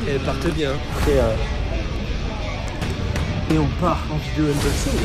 Elles partent bien. Et on part en vidéo unboxing.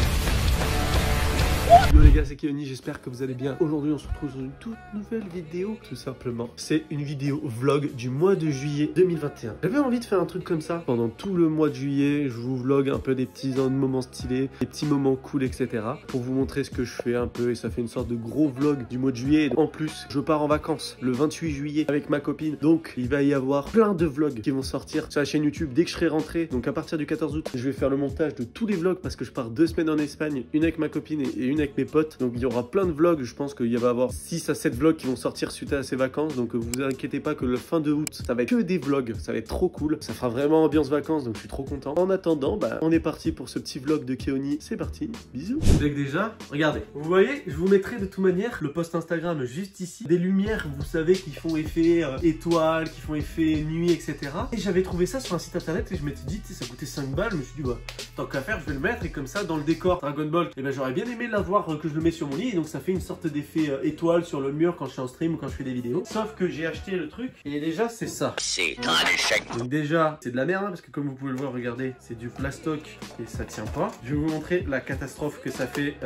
Yo les gars, c'est Keoni, j'espère que vous allez bien. Aujourd'hui on se retrouve sur une toute nouvelle vidéo, tout simplement. C'est une vidéo vlog du mois de juillet 2021. J'avais envie de faire un truc comme ça. Pendant tout le mois de juillet, je vous vlog un peu des petits moments stylés, des petits moments cool, etc. Pour vous montrer ce que je fais un peu. Et ça fait une sorte de gros vlog du mois de juillet. En plus, je pars en vacances le 28 juillet avec ma copine. Donc il va y avoir plein de vlogs qui vont sortir sur la chaîne YouTube dès que je serai rentré. Donc à partir du 14 août, je vais faire le montage de tous les vlogs parce que je pars 2 semaines en Espagne. Une avec ma copine et une avec mes potes. Donc il y aura plein de vlogs. Je pense qu'il va y avoir 6 à 7 vlogs qui vont sortir suite à ces vacances. Donc vous inquiétez pas que le fin de août, ça va être que des vlogs. Ça va être trop cool. Ça fera vraiment ambiance vacances. Donc je suis trop content. En attendant, on est parti pour ce petit vlog de Keoni. C'est parti. Bisous. Avec déjà, regardez. Vous voyez, je vous mettrai de toute manière le post Instagram juste ici. Des lumières, vous savez, qui font effet étoile, qui font effet nuit, etc. Et j'avais trouvé ça sur un site internet et je m'étais dit, tu sais, ça coûtait 5 balles. Je me suis dit, tant qu'à faire, je vais le mettre. Et comme ça, dans le décor Dragon Ball, et j'aurais bien aimé l'avoir que je le mets sur mon lit. Et donc ça fait une sorte d'effet étoile sur le mur quand je suis en stream ou quand je fais des vidéos. Sauf que j'ai acheté le truc et déjà c'est ça. C'est un échec. Donc déjà c'est de la merde parce que comme vous pouvez le voir, regardez, c'est du plastoc et ça tient pas. Je vais vous montrer la catastrophe que ça fait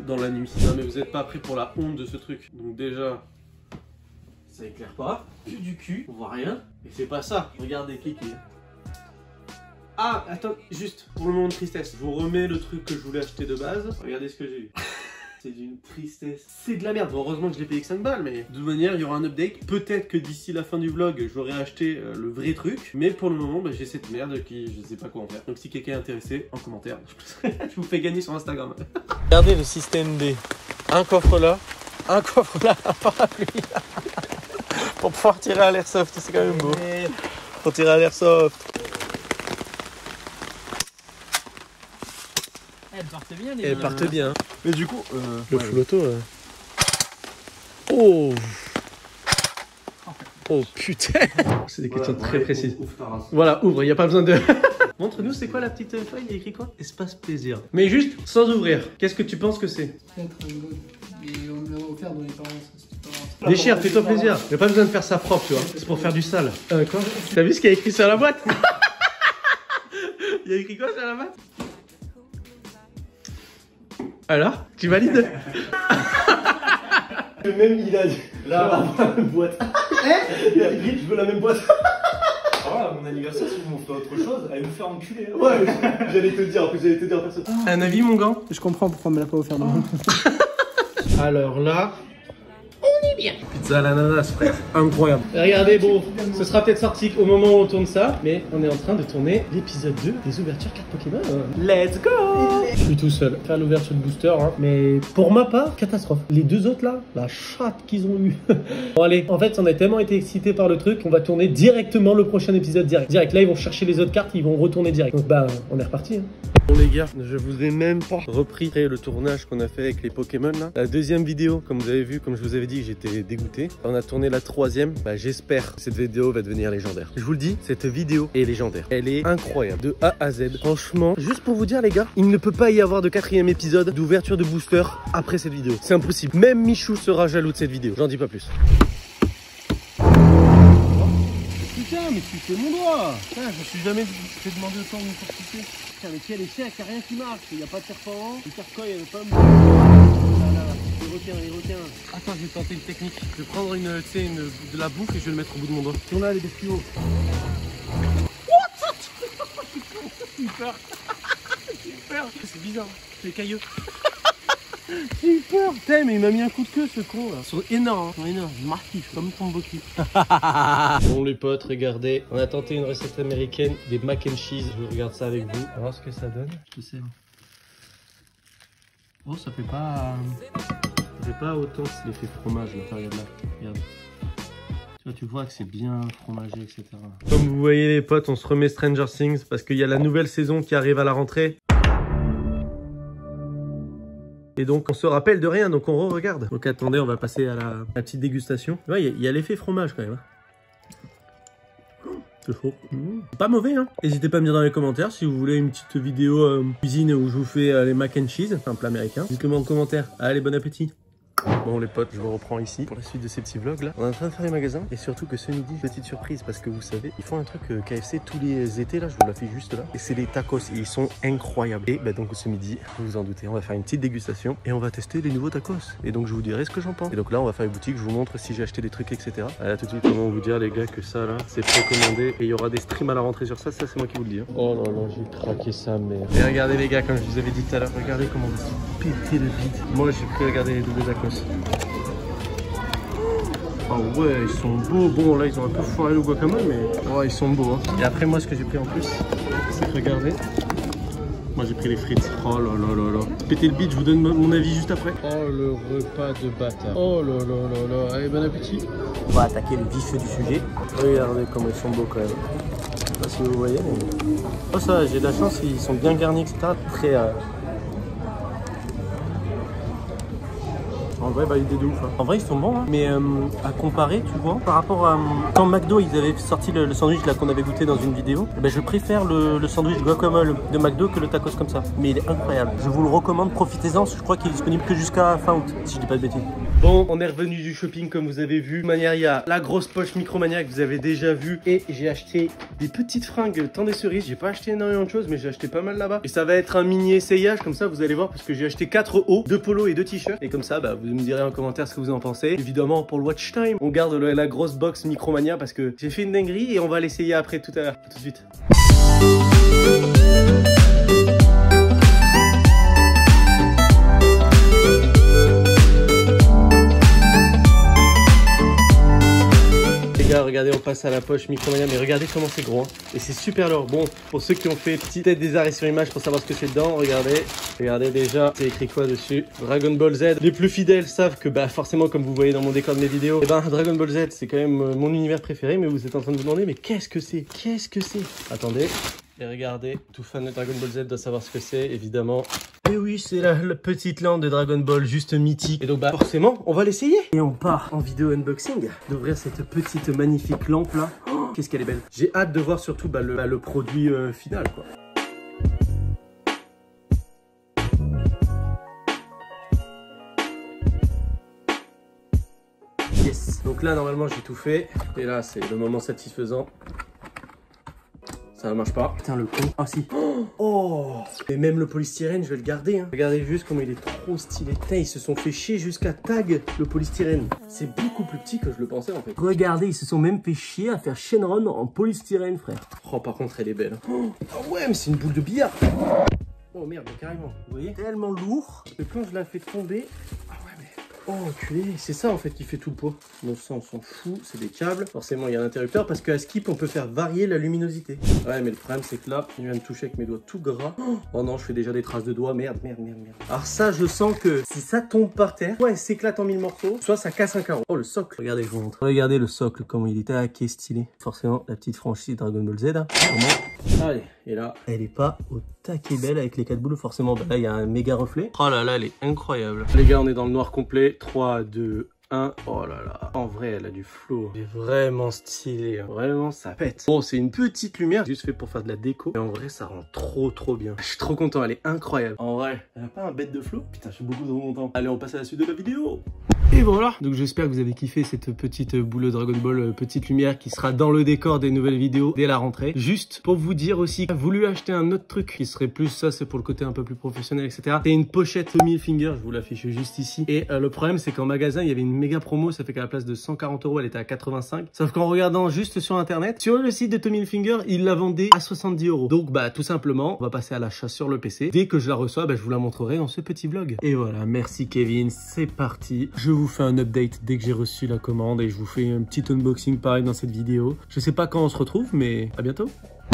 dans la nuit. Non mais vous n'êtes pas pris pour la honte de ce truc. Donc déjà ça éclaire pas. Que du cul, on voit rien. Et c'est pas ça. Regardez, Kiki. Ah, attends, juste pour le moment de tristesse, je vous remets le truc que je voulais acheter de base. Regardez ce que j'ai eu. C'est d'une tristesse. C'est de la merde. Bon, heureusement que je l'ai payé que 5 balles, mais de toute manière, il y aura un update. Peut-être que d'ici la fin du vlog, j'aurai acheté le vrai truc. Mais pour le moment, j'ai cette merde qui, je sais pas quoi en faire. Donc si quelqu'un est intéressé, en commentaire, je vous fais gagner sur Instagram. Regardez le système D. Un coffre là, un parapluie là. Pour pouvoir tirer à l'airsoft, c'est quand même beau. Pour tirer à l'airsoft. Elles partent bien les Elles partent bien. Mais du coup, le full auto. Oh. Oh putain. C'est des questions très précises. Voilà, ouvre, il n'y a pas besoin de... Montre-nous, c'est quoi la petite feuille? Il y a écrit quoi? Espace plaisir. Mais juste, sans ouvrir, qu'est-ce que tu penses que c'est? Peut-être un god. Et on me l'a offert dans les parents, ça. Déchire, fais-toi plaisir. Il n'y a pas besoin de faire ça propre, tu vois. C'est pour faire du sale. Quoi? T'as vu ce qu'il y a écrit sur la boîte? Il y a écrit quoi sur la boîte? Alors, tu valides? Même il a dit, là, la même boîte. Il a dit, je veux la même boîte. Ah, à mon anniversaire, si vous m'en faites autre chose, allez vous faire enculer. Ouais, j'allais te dire, en plus j'allais te dire en personne. Un avis, mon gant? Je comprends pourquoi on me l'a pas offert. Alors là, on est bien. Pizza à l'ananas, frère. Incroyable. Regardez, bon, ce sera peut-être sorti au moment où on tourne ça, mais on est en train de tourner l'épisode 2 des ouvertures cartes Pokémon. Let's go! Je suis tout seul. Faire l'ouverture de booster, hein. Mais pour ma part, catastrophe. Les deux autres là, la chatte qu'ils ont eu. Bon, allez, en fait, on a tellement été excités par le truc qu'on va tourner directement le prochain épisode direct. Là, ils vont chercher les autres cartes, ils vont retourner direct. Donc, on est reparti. Hein. Bon, les gars, je vous ai même pas repris le tournage qu'on a fait avec les Pokémon là. La deuxième vidéo, comme vous avez vu, comme je vous avais dit, j'étais dégoûté. On a tourné la troisième. J'espère que cette vidéo va devenir légendaire. Je vous le dis, cette vidéo est légendaire. Elle est incroyable, de A à Z. Franchement, juste pour vous dire, les gars, il ne peut pas y avoir de 4e épisode d'ouverture de booster après cette vidéo. C'est impossible. Même Michou sera jaloux de cette vidéo. J'en dis pas plus. Putain, mais tu fais mon doigt. Putain, je me suis jamais fait demander autant de pour pousser. Putain, mais quel échec, y a rien qui marche. Il n'y a pas de serpent. Le carcoy, il n'y avait pas les requins. Attends, je vais tenter une technique. Je vais prendre de la bouffe et je vais le mettre au bout de mon doigt. On a les deux plus hauts. What? J'ai eu peur. J'ai eu peur. C'est bizarre. C'est cailleux. J'ai eu peur. Putain, mais il m'a mis un coup de queue ce con là. Ils sont énormes. Ils sont énormes. Massifs comme ton boki. Bon les potes, regardez. On a tenté une recette américaine des mac and cheese. Je regarde ça avec vous. On va voir ce que ça donne. Je sais. Oh, ça fait pas autant l'effet fromage là. Regarde là. Regarde. Tu vois que c'est bien fromagé, etc. Comme vous voyez les potes, on se remet Stranger Things parce qu'il y a la nouvelle saison qui arrive à la rentrée. Et donc on se rappelle de rien, donc on re-regarde. Donc attendez, on va passer à la petite dégustation. Ouais, il y a l'effet fromage quand même. C'est chaud. Pas mauvais, hein. N'hésitez pas à me dire dans les commentaires si vous voulez une petite vidéo cuisine où je vous fais les mac and cheese, enfin plat américain. Dites-le moi en commentaire. Allez, bon appétit. Bon les potes, je vous reprends ici pour la suite de ces petits vlogs là. On est en train de faire les magasins et surtout que ce midi, petite surprise parce que vous savez, ils font un truc KFC tous les étés là, je vous la fais juste là. Et c'est les tacos et ils sont incroyables. Et bah donc ce midi, vous vous en doutez, on va faire une petite dégustation et on va tester les nouveaux tacos. Et donc je vous dirai ce que j'en pense. Et donc là on va faire les boutiques, je vous montre si j'ai acheté des trucs etc. Allez, à tout de suite, comment vous dire les gars que ça là, c'est précommandé et il y aura des streams à la rentrée sur ça, c'est moi qui vous le dis. Hein. Oh là là, j'ai craqué sa mère. Et regardez les gars, comme je vous avais dit tout à l'heure, regardez comment vous pétez le vide. Moi j'ai pris, regardez les doubles tacos. Oh ouais, ils sont beaux. Bon, là, ils ont un peu foiré le guacamole, mais oh, ils sont beaux. Hein. Et après, moi, ce que j'ai pris en plus, c'est que regardez. Moi, j'ai pris les frites. Oh là là là là. Pétez le bide, je vous donne mon avis juste après. Oh, le repas de bâtard. Oh là là là là. Allez, bon appétit. On va attaquer le vif du sujet. Regardez comment ils sont beaux quand même. Je sais pas si vous voyez. Mais... oh, ça, j'ai de la chance, ils sont bien garnis, etc. Très. En vrai, bah, idée de ouf. Hein. En vrai, ils sont bons, hein. Mais à comparer, tu vois, par rapport à quand McDo, ils avaient sorti le sandwich là qu'on avait goûté dans une vidéo, bah, je préfère le sandwich guacamole de McDo que le tacos comme ça. Mais il est incroyable. Je vous le recommande, profitez-en. Je crois qu'il est disponible que jusqu'à fin août, si je dis pas de bêtises. Bon, on est revenu du shopping comme vous avez vu. De toute manière, il y a la grosse poche Micromania que vous avez déjà vu. Et j'ai acheté des petites fringues, tant des cerises. J'ai pas acheté énormément de choses, mais j'ai acheté pas mal là-bas. Et ça va être un mini essayage, comme ça, vous allez voir, parce que j'ai acheté 4 hauts, 2 polos et 2 t-shirts. Et comme ça, bah, vous me direz en commentaire ce que vous en pensez. Évidemment, pour le watch time, on garde la grosse box Micromania parce que j'ai fait une dinguerie et on va l'essayer après tout à l'heure. Tout de suite. Regardez, on passe à la poche Micromania, mais regardez comment c'est gros, hein. Et c'est super lourd. Bon, pour ceux qui ont fait peut-être des arrêts sur image pour savoir ce que c'est dedans, regardez déjà, c'est écrit quoi dessus? Dragon Ball Z. Les plus fidèles savent que bah forcément, comme vous voyez dans mon décor de mes vidéos, et ben Dragon Ball Z c'est quand même mon univers préféré, mais vous êtes en train de vous demander mais qu'est-ce que c'est? Qu'est-ce que c'est? Attendez. Et regardez, tout fan de Dragon Ball Z doit savoir ce que c'est, évidemment. Et oui, c'est la petite lampe de Dragon Ball, juste mythique. Et donc, bah, forcément, on va l'essayer. Et on part en vidéo unboxing, d'ouvrir cette petite magnifique lampe là. Oh, qu'est-ce qu'elle est belle. J'ai hâte de voir surtout bah, le produit final, quoi. Yes. Donc là, normalement, j'ai tout fait. Et là, c'est le moment satisfaisant. Ça ne marche pas. Putain, le con. Ah si. Oh. Mais même le polystyrène, je vais le garder. Hein. Regardez juste comment il est trop stylé. Putain, ils se sont fait chier jusqu'à tag le polystyrène. C'est beaucoup plus petit que je le pensais en fait. Regardez, ils se sont même fait chier à faire Shenron en polystyrène, frère. Oh, par contre, elle est belle. Oh ouais, mais c'est une boule de billard. Oh merde, carrément. Vous voyez? Tellement lourd que quand je la fais tomber... oh enculé, c'est ça en fait qui fait tout le poids. Bon ça on s'en fout, c'est des câbles. Forcément il y a un interrupteur parce qu'à Skip on peut faire varier la luminosité. Ouais mais le problème c'est que là, je viens de toucher avec mes doigts tout gras. Oh non, je fais déjà des traces de doigts, merde. Alors ça je sens que si ça tombe par terre, soit elle s'éclate en 1000 morceaux, soit ça casse un carreau. Oh le socle, regardez je vous montre. Regardez le socle comment il est taqué stylé. Forcément la petite franchise Dragon Ball Z. Hein. Allez, et là, elle est pas au taquet belle avec les 4 boules. Forcément, bah là, il y a un méga reflet. Oh là là, elle est incroyable. Les gars, on est dans le noir complet. 3, 2, 1. Oh là là. En vrai, elle a du flow. Elle est vraiment stylée. Hein. Vraiment, ça pète. Bon, c'est une petite lumière, juste fait pour faire de la déco. Mais en vrai, ça rend trop bien. Je suis trop content. Elle est incroyable. En vrai, elle a pas un bête de flow? Putain, je suis beaucoup trop content. Allez, on passe à la suite de la vidéo. Et voilà, donc j'espère que vous avez kiffé cette petite boule de Dragon Ball, petite lumière qui sera dans le décor des nouvelles vidéos dès la rentrée. Juste pour vous dire aussi, j'ai voulu acheter un autre truc qui serait plus, ça c'est pour le côté un peu plus professionnel, etc. C'est une pochette Tommy Hilfiger, je vous l'affiche juste ici. Et le problème c'est qu'en magasin, il y avait une méga promo, ça fait qu'à la place de 140 €, elle était à 85. Sauf qu'en regardant juste sur internet, sur le site de Tommy Hilfiger, il la vendait à 70 €. Donc bah tout simplement, on va passer à l'achat sur le PC. Dès que je la reçois, bah, je vous la montrerai dans ce petit vlog. Et voilà, merci Kevin, c'est parti. Je vous fais un update dès que j'ai reçu la commande et je vous fais un petit unboxing pareil dans cette vidéo. Je sais pas quand on se retrouve, mais à bientôt.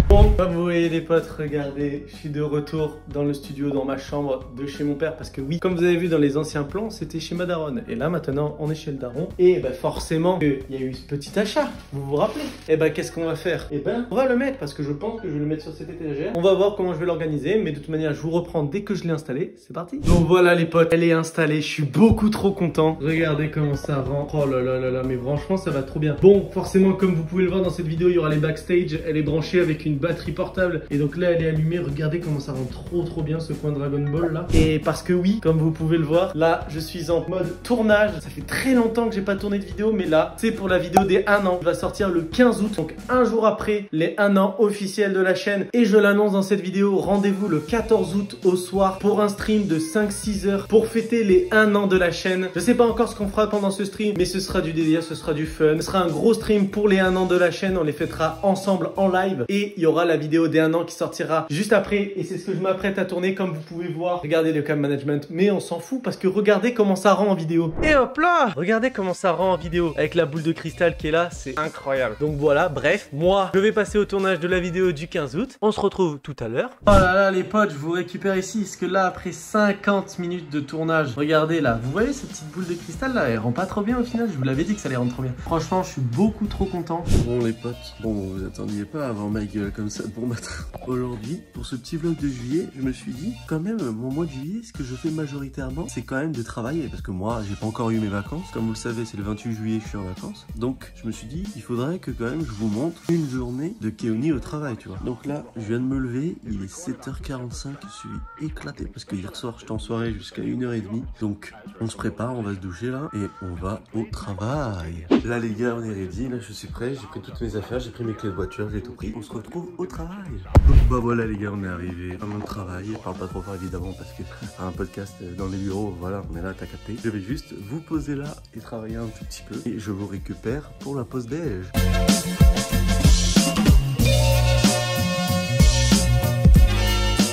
Bon, comme vous voyez les potes, regardez, je suis de retour dans le studio, dans ma chambre de chez mon père. Parce que oui, comme vous avez vu dans les anciens plans, c'était chez ma daronne. Et là maintenant, on est chez le daron. Et bah forcément, il y a eu ce petit achat, vous vous rappelez? Et bah qu'est-ce qu'on va faire? Et ben on va le mettre, parce que je pense que je vais le mettre sur cette étagère. On va voir comment je vais l'organiser, mais de toute manière, je vous reprends dès que je l'ai installé. C'est parti. Donc voilà les potes, elle est installée, je suis beaucoup trop content. Regardez comment ça rend. Oh là là là là, mais franchement ça va trop bien. Bon, forcément comme vous pouvez le voir dans cette vidéo, il y aura les backstage. Elle est branchée avec avec une batterie portable. Et donc là, elle est allumée. Regardez comment ça rend trop bien ce coin Dragon Ball là. Et parce que oui, comme vous pouvez le voir, là, je suis en mode tournage. Ça fait très longtemps que j'ai pas tourné de vidéo, mais là, c'est pour la vidéo des 1 an. Il va sortir le 15 août, donc un jour après les 1 an officiels de la chaîne. Et je l'annonce dans cette vidéo, rendez-vous le 14 août au soir pour un stream de 5-6 heures pour fêter les 1 an de la chaîne. Je sais pas encore ce qu'on fera pendant ce stream, mais ce sera du délire, ce sera du fun. Ce sera un gros stream pour les 1 an de la chaîne. On les fêtera ensemble en live. Et il y aura la vidéo des 1 an qui sortira juste après. Et c'est ce que je m'apprête à tourner, comme vous pouvez voir. Regardez le cam management, mais on s'en fout parce que regardez comment ça rend en vidéo. Et hop là, regardez comment ça rend en vidéo avec la boule de cristal qui est là, c'est incroyable. Donc voilà, bref, moi je vais passer au tournage de la vidéo du 15 août. On se retrouve tout à l'heure. Oh là là les potes, je vous récupère ici parce que là après 50 minutes de tournage, regardez là, vous voyez cette petite boule de cristal là, elle rend pas trop bien au final. Je vous l'avais dit que ça allait rendre trop bien. Franchement, je suis beaucoup trop content. Bon les potes, bon vous attendiez pas à avoir ma gueule comme ça pour mettre. Aujourd'hui, pour ce petit vlog de juillet, je me suis dit quand même mon mois de juillet, ce que je fais majoritairement, c'est quand même de travailler parce que moi j'ai pas encore eu mes vacances. Comme vous le savez, c'est le 28 juillet, je suis en vacances. Donc je me suis dit, il faudrait que quand même je vous montre une journée de Keoni au travail, tu vois. Donc là, je viens de me lever, il est 7h45, je suis éclaté parce que hier soir j'étais en soirée jusqu'à 1h30. Donc on se prépare, on va se doucher là et on va au travail. Là les gars, on est ready, là je suis prêt, j'ai pris toutes mes affaires, j'ai pris mes clés de voiture, j'ai tout pris. On se retrouve au travail. Donc bah voilà les gars, on est arrivé à mon travail. Je parle pas trop fort évidemment parce que un podcast dans les bureaux, voilà, on est là, t'as capté. Je vais juste vous poser là et travailler un tout petit peu et je vous récupère pour la pause déj.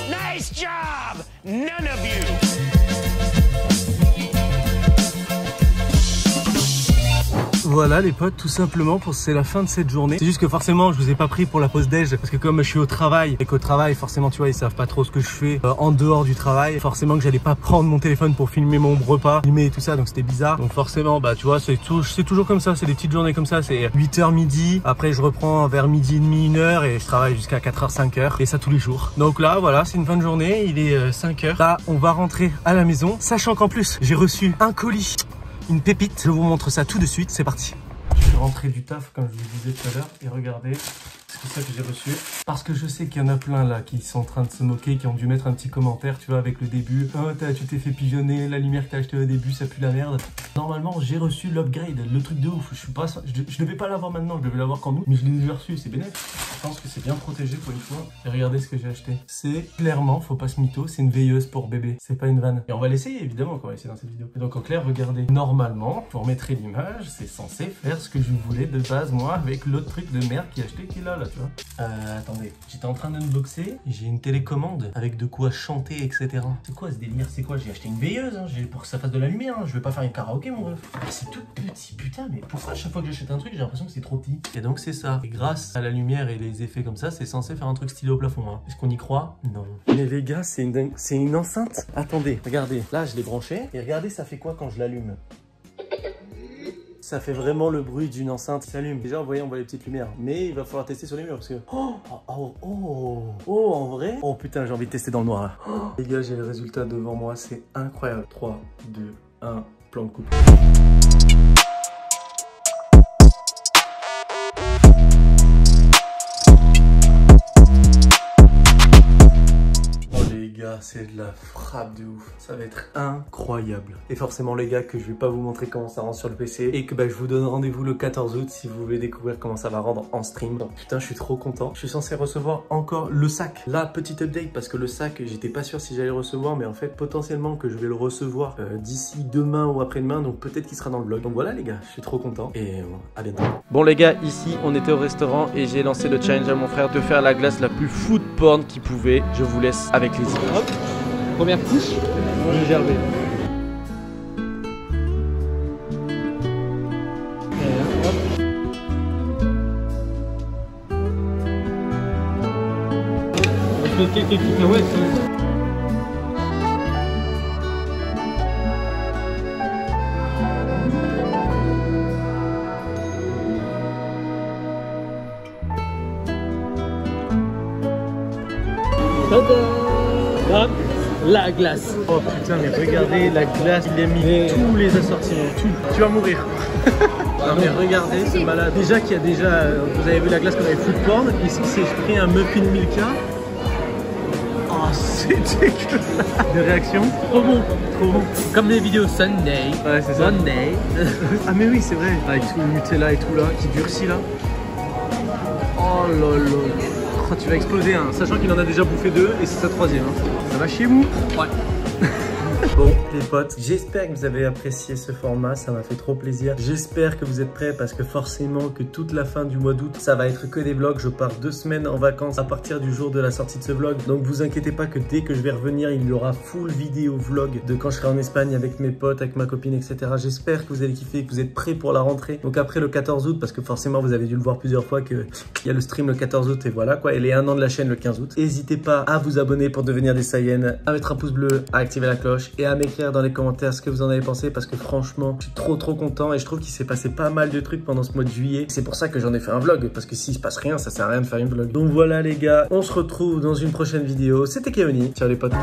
Nice job, none of you. Voilà les potes, tout simplement c'est la fin de cette journée. C'est juste que forcément je vous ai pas pris pour la pause déj parce que comme je suis au travail et qu'au travail forcément tu vois ils savent pas trop ce que je fais en dehors du travail, forcément que j'allais pas prendre mon téléphone pour filmer mon repas, filmer et tout ça, donc c'était bizarre. Donc forcément bah tu vois c'est toujours comme ça, c'est des petites journées comme ça, c'est 8h midi, après je reprends vers midi et demi, 1h et je travaille jusqu'à 4h, 5h et ça tous les jours. Donc là voilà, c'est une fin de journée, il est 5h. Là on va rentrer à la maison, sachant qu'en plus j'ai reçu un colis. Une pépite, je vous montre ça tout de suite, c'est parti. Je suis rentré du taf comme je vous disais tout à l'heure et regardez, c'est ça que j'ai reçu. Parce que je sais qu'il y en a plein là qui sont en train de se moquer, qui ont dû mettre un petit commentaire, tu vois, avec le début. Oh, tu t'es fait pigeonner, la lumière que t'as achetée au début, ça pue la merde. Normalement, j'ai reçu l'upgrade, le truc de ouf. Je devais pas l'avoir maintenant, je devais l'avoir qu'en août, mais je l'ai déjà reçu, c'est bénéfique. Je pense que c'est bien protégé pour une fois. Et regardez ce que j'ai acheté. C'est clairement, faut pas se mytho, c'est une veilleuse pour bébé. C'est pas une vanne. Et on va l'essayer évidemment qu'on va essayer dans cette vidéo. Et donc en clair, regardez. Normalement, je vous remettrai l'image, c'est censé faire ce que je voulais de base moi avec l'autre truc de merde qui a acheté qui est là, tu vois. Attendez, j'étais en train d'unboxer, j'ai une télécommande avec de quoi chanter, etc. C'est quoi ce délire? C'est quoi? J'ai acheté une veilleuse, hein, pour que ça fasse de la lumière, hein. Je vais pas faire une karaoké mon ref. C'est tout petit, putain, mais pourquoi à chaque fois que j'achète un truc, j'ai l'impression que c'est trop petit? Et donc c'est ça. Et grâce à la lumière et les effets comme ça, c'est censé faire un truc stylé au plafond. Hein. Est-ce qu'on y croit? Non. Mais les gars, c'est une enceinte. Attendez, regardez. Là, je l'ai branché. Et regardez, ça fait quoi quand je l'allume? Ça fait vraiment le bruit d'une enceinte qui s'allume. Déjà, vous voyez, on voit les petites lumières. Mais il va falloir tester sur les murs parce que... Oh, en vrai? Oh putain, j'ai envie de tester dans le noir là. Oh, les gars, j'ai le résultat devant moi. C'est incroyable. 3, 2, 1, plan de coupe. C'est de la frappe de ouf, ça va être incroyable. Et forcément les gars que je vais pas vous montrer comment ça rend sur le PC et que je vous donne rendez-vous le 14 août si vous voulez découvrir comment ça va rendre en stream. Donc putain je suis trop content. Je suis censé recevoir encore le sac. Là petite update parce que le sac j'étais pas sûr si j'allais le recevoir mais en fait potentiellement que je vais le recevoir d'ici demain ou après-demain, donc peut-être qu'il sera dans le vlog. Donc voilà les gars, je suis trop content et à bientôt. Bon les gars, ici on était au restaurant et j'ai lancé le challenge à mon frère de faire la glace la plus food porn qu'il pouvait. Je vous laisse avec les images. Hop. Première couche, moi j'ai gervé. On fait quelques cacahuètes. Tada! La glace. Oh putain mais regardez la glace, il a mis tous les assortiments, tout. Tu vas mourir. Non mais regardez ce malade. Déjà qu'il y a déjà, vous avez vu la glace qu'on avait food porn. Ici c'est pris un muffin Milka. Oh c'est dégueulasse. Des réactions? Trop bon, trop bon. Comme les vidéos Sunday. Ouais c'est ça. Sunday. Ah mais oui c'est vrai. Avec tout le Nutella et tout là, qui durcit là. Oh là là. Oh, tu vas exploser hein, sachant qu'il en a déjà bouffé 2 et c'est sa 3e. Hein. Ça va chez vous? Ouais. Bon les potes, j'espère que vous avez apprécié ce format, ça m'a fait trop plaisir. J'espère que vous êtes prêts parce que forcément que toute la fin du mois d'août, ça va être que des vlogs. Je pars 2 semaines en vacances à partir du jour de la sortie de ce vlog. Donc vous inquiétez pas que dès que je vais revenir, il y aura full vidéo vlog de quand je serai en Espagne avec mes potes, avec ma copine, etc. J'espère que vous allez kiffer, que vous êtes prêts pour la rentrée. Donc après le 14 août, parce que forcément vous avez dû le voir plusieurs fois qu'il y a le stream le 14 août et voilà quoi. Et les 1 an de la chaîne le 15 août. N'hésitez pas à vous abonner pour devenir des Saiyans, à mettre un pouce bleu, à activer la cloche et à m'écrire dans les commentaires ce que vous en avez pensé parce que franchement je suis trop content et je trouve qu'il s'est passé pas mal de trucs pendant ce mois de juillet. C'est pour ça que j'en ai fait un vlog parce que s'il se passe rien ça sert à rien de faire une vlog. Donc voilà les gars, on se retrouve dans une prochaine vidéo. C'était Keoni, ciao les potes.